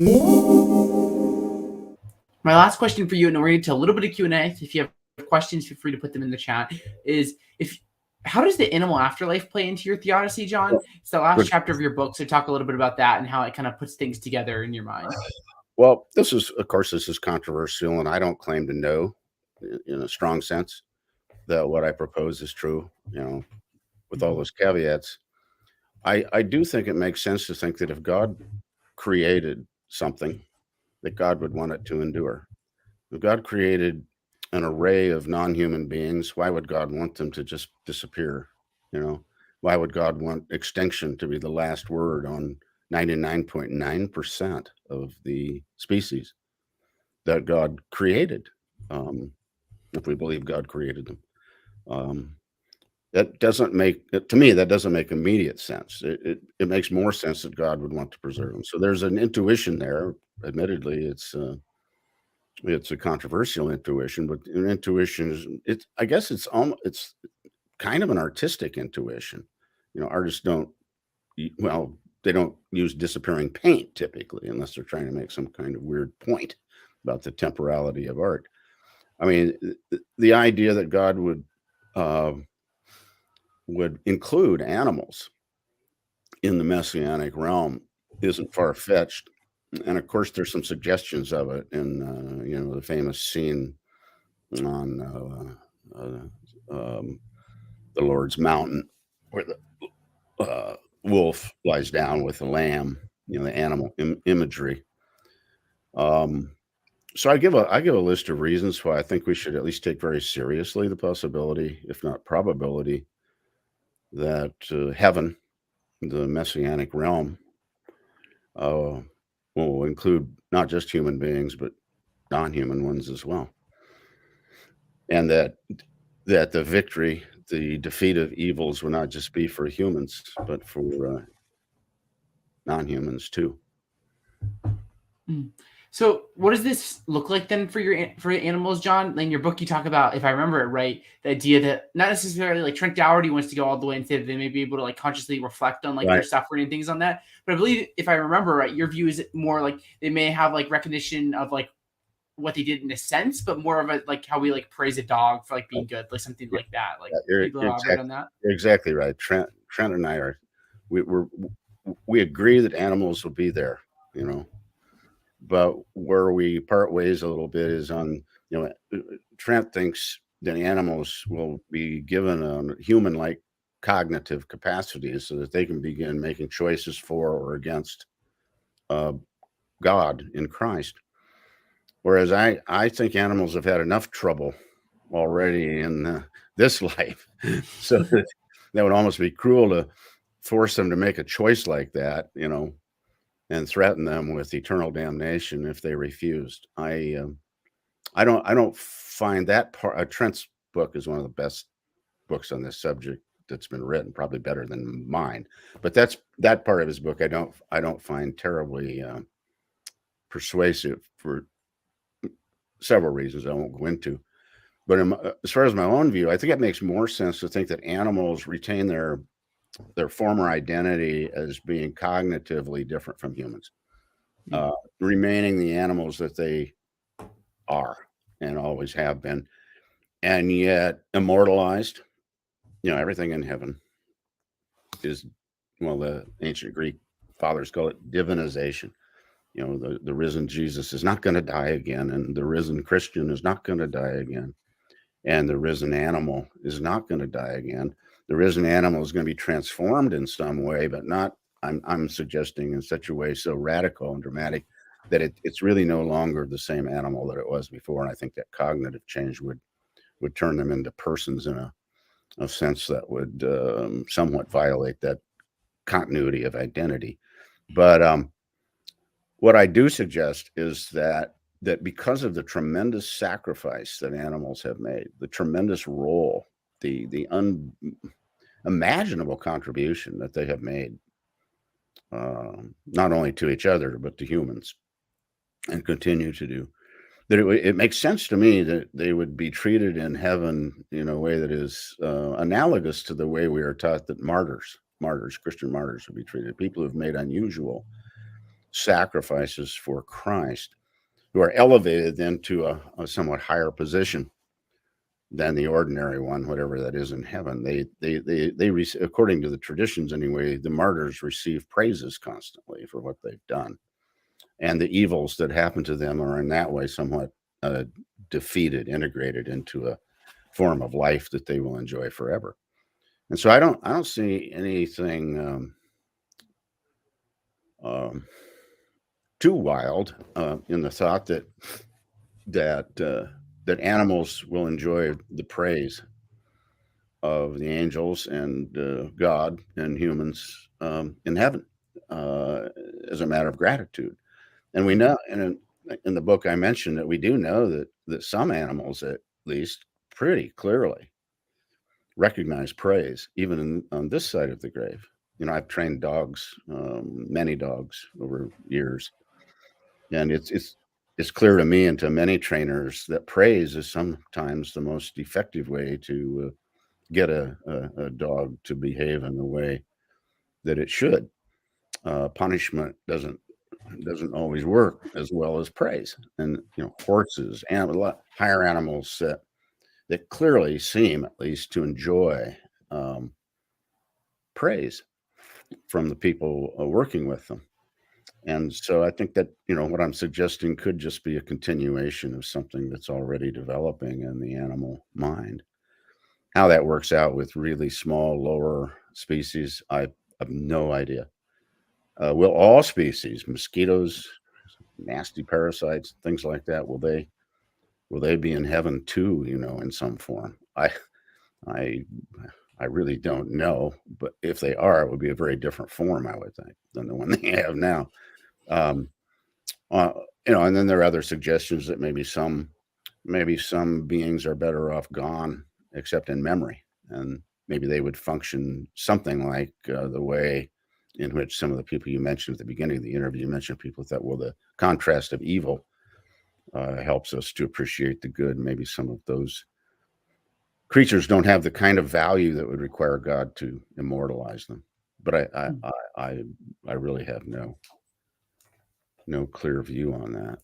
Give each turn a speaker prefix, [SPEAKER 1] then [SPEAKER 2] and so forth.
[SPEAKER 1] My last question for you, and we're going to get to a little bit of Q&A. If you have questions, feel free to put them in the chat. Is if how does the animal afterlife play into your theodicy, John? It's the last
[SPEAKER 2] Good.
[SPEAKER 1] chapter of your book, so talk a little bit about that and how it kind of puts things together in your mind.
[SPEAKER 2] Well, this is controversial, and I don't claim to know in a strong sense that what I propose is true, with all those caveats. I do think it makes sense to think that if God created something, that God would want it to endure. If God created an array of non-human beings, why would God want them to just disappear? Why would God want extinction to be the last word on 99.9% of the species that God created? If we believe God created them, that doesn't make to me, that doesn't make immediate sense. It makes more sense that God would want to preserve them. So there's an intuition there. Admittedly, it's a controversial intuition, but an intuition I guess it's kind of an artistic intuition. Artists well, they don't use disappearing paint typically unless they're trying to make some kind of weird point about the temporality of art. I mean, the idea that God would include animals in the messianic realm isn't far-fetched. And of course, there's some suggestions of it in the famous scene on the Lord's Mountain, where the wolf lies down with the lamb. The animal imagery. So I give a list of reasons why I think we should at least take very seriously the possibility, if not probability, that heaven, the messianic realm, will include not just human beings but non-human ones as well, and that the victory, the defeat of evils, will not just be for humans but for non-humans too.
[SPEAKER 1] So what does this look like then for your animals, John? In your book, you talk about, if I remember it right, the idea that not necessarily like Trent Dougherty wants to go all the way and say that they may be able to like consciously reflect on like
[SPEAKER 2] Right.
[SPEAKER 1] their suffering and things on that. But I believe, if I remember right, your view is more like they may have like recognition of like what they did in a sense, but more of a like how we like praise a dog for like being good, like something like that. Like,
[SPEAKER 2] You're,
[SPEAKER 1] people
[SPEAKER 2] you're,
[SPEAKER 1] elaborate
[SPEAKER 2] exact,
[SPEAKER 1] on that.
[SPEAKER 2] you're exactly right. Trent and I we agree that animals will be there, but where we part ways a little bit is on, Trent thinks that animals will be given a human-like cognitive capacities so that they can begin making choices for or against God in Christ. Whereas I think animals have had enough trouble already in this life, so that would almost be cruel to force them to make a choice like that, and threaten them with eternal damnation if they refused. I don't find that part. Trent's book is one of the best books on this subject that's been written, probably better than mine. But that part of his book I don't find terribly persuasive for several reasons I won't go into. But as far as my own view, I think it makes more sense to think that animals retain their former identity as being cognitively different from humans, remaining the animals that they are and always have been, and yet immortalized. Everything in heaven is, well, the ancient Greek fathers call it divinization. The risen Jesus is not going to die again, and the risen Christian is not going to die again, and the risen animal is not going to die again. The risen animal is going to be transformed in some way, but not, I'm suggesting, in such a way so radical and dramatic that it's really no longer the same animal that it was before. And I think that cognitive change would turn them into persons in a sense that would somewhat violate that continuity of identity. But what I do suggest is that because of the tremendous sacrifice that animals have made, the tremendous role, the unimaginable contribution that they have made, not only to each other but to humans, and continue to do, that it makes sense to me that they would be treated in heaven in a way that is analogous to the way we are taught that Christian martyrs would be treated, people who've made unusual sacrifices for Christ, who are elevated then to a somewhat higher position than the ordinary one, whatever that is in heaven. According to the traditions anyway, the martyrs receive praises constantly for what they've done, and the evils that happen to them are in that way somewhat defeated, integrated into a form of life that they will enjoy forever. And so I don't see anything too wild in the thought that animals will enjoy the praise of the angels and God and humans in heaven as a matter of gratitude. And we know, and in the book I mentioned, that we do know that some animals, at least, pretty clearly recognize praise, even on this side of the grave. I've trained dogs, many dogs over years, and it's clear to me and to many trainers that praise is sometimes the most effective way to get a dog to behave in the way that it should. Punishment doesn't always work as well as praise. And horses and higher animals that clearly seem at least to enjoy praise from the people working with them. And so I think that what I'm suggesting could just be a continuation of something that's already developing in the animal mind. How that works out with really small, lower species, I have no idea. Will all species, mosquitoes, nasty parasites, things like that, will they be in heaven too? In some form. I really don't know, but if they are, it would be a very different form, I would think, than the one they have now. Um, and then there are other suggestions that maybe some beings are better off gone, except in memory, and maybe they would function something like the way in which some of the people you mentioned at the beginning of the interview, you mentioned people that, well, the contrast of evil helps us to appreciate the good. Maybe some of those creatures don't have the kind of value that would require God to immortalize them. But I really have no clear view on that.